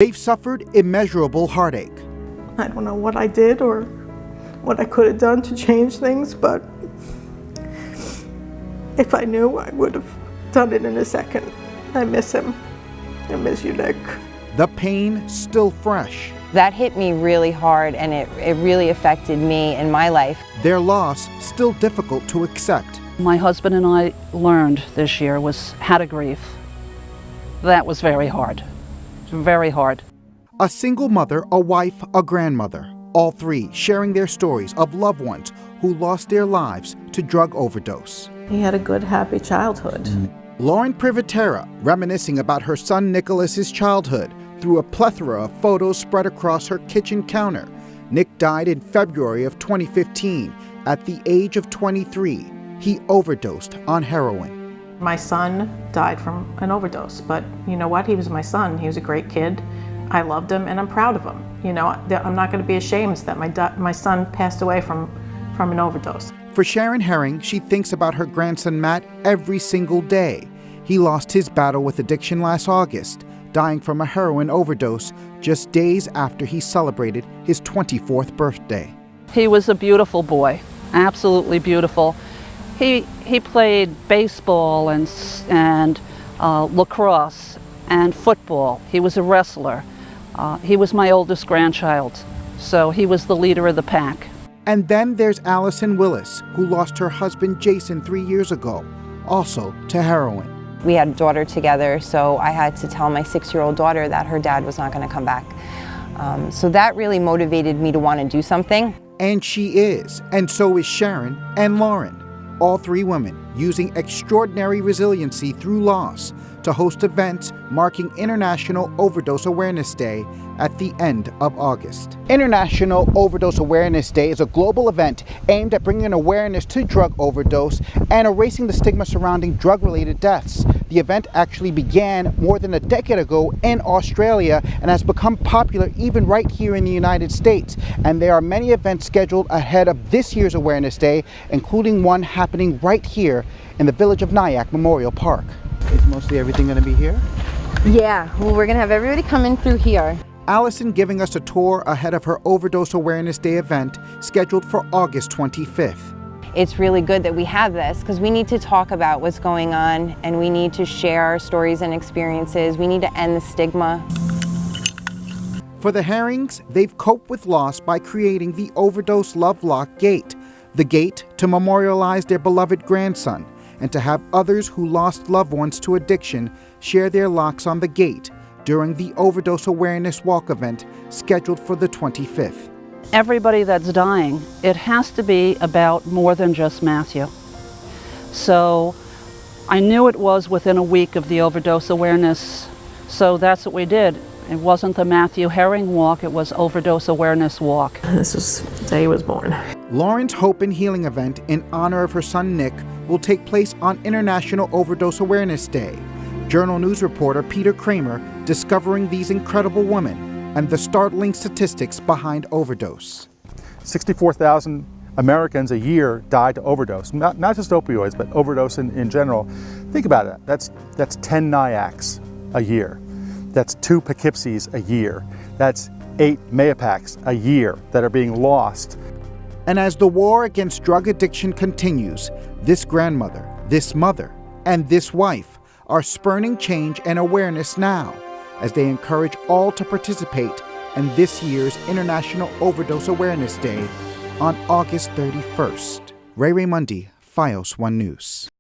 They've suffered immeasurable heartache. I don't know what I did or what I could have done to change things, but if I knew, I would have done it in a second. I miss him. I miss you, Nick. The pain still fresh. That hit me really hard, and it really affected me in my life. Their loss still difficult to accept. My husband and I learned this year how to grieve. That was very hard. Very hard. A single mother, a wife, a grandmother, all three sharing their stories of loved ones who lost their lives to drug overdose. He had a good, happy childhood. Lauren Privatera reminiscing about her son Nicholas's childhood through a plethora of photos spread across her kitchen counter. Nick died in February of 2015 at the age of 23. He overdosed on heroin. My son died from an overdose, but you know what? He was my son. He was a great kid. I loved him, and I'm proud of him. You know, I'm not going to be ashamed that my son passed away from an overdose. For Sharon Herring, she thinks about her grandson Matt every single day. He lost his battle with addiction last August, dying from a heroin overdose just days after he celebrated his 24th birthday. He was a beautiful boy, absolutely beautiful. He played baseball and lacrosse and football. He was a wrestler. He was my oldest grandchild, so he was the leader of the pack. And then there's Allison Willis, who lost her husband Jason 3 years ago, also to heroin. We had a daughter together, so I had to tell my 6-year-old daughter that her dad was not going to come back. So that really motivated me to want to do something. And she is, and so is Sharon and Lauren. All three women using extraordinary resiliency through loss to host events marking International Overdose Awareness Day at the end of August. International Overdose Awareness Day is a global event aimed at bringing awareness to drug overdose and erasing the stigma surrounding drug-related deaths. The event actually began more than a decade ago in Australia and has become popular even right here in the United States. And there are many events scheduled ahead of this year's Awareness Day, including one happening right here in the village of Nyack Memorial Park. Is mostly everything going to be here? Yeah, well, we're going to have everybody coming through here. Allison giving us a tour ahead of her Overdose Awareness Day event scheduled for August 25th. It's really good that we have this because we need to talk about what's going on, and we need to share our stories and experiences. We need to end the stigma. For the Herrings, they've coped with loss by creating the Overdose Love Lock Gate, the gate to memorialize their beloved grandson and to have others who lost loved ones to addiction share their locks on the gate during the Overdose Awareness Walk event scheduled for the 25th. Everybody that's dying, it has to be about more than just Matthew. So I knew it was within a week of the Overdose Awareness, so that's what we did. It wasn't the Matthew Herring Walk, it was Overdose Awareness Walk. This is the day he was born. Lauren's Hope and Healing event in honor of her son Nick will take place on International Overdose Awareness Day. Journal News reporter Peter Kramer discovering these incredible women and the startling statistics behind overdose. 64,000 Americans a year die to overdose, not just opioids, but overdose in general. Think about it, that's 10 Nyaks a year. That's 2 Poughkeepsies a year. That's 8 Mayapacs a year that are being lost. And as the war against drug addiction continues, this grandmother, this mother, and this wife are spurning change and awareness now as they encourage all to participate in this year's International Overdose Awareness Day on August 31st. Ray Mundy, FiOS 1 News.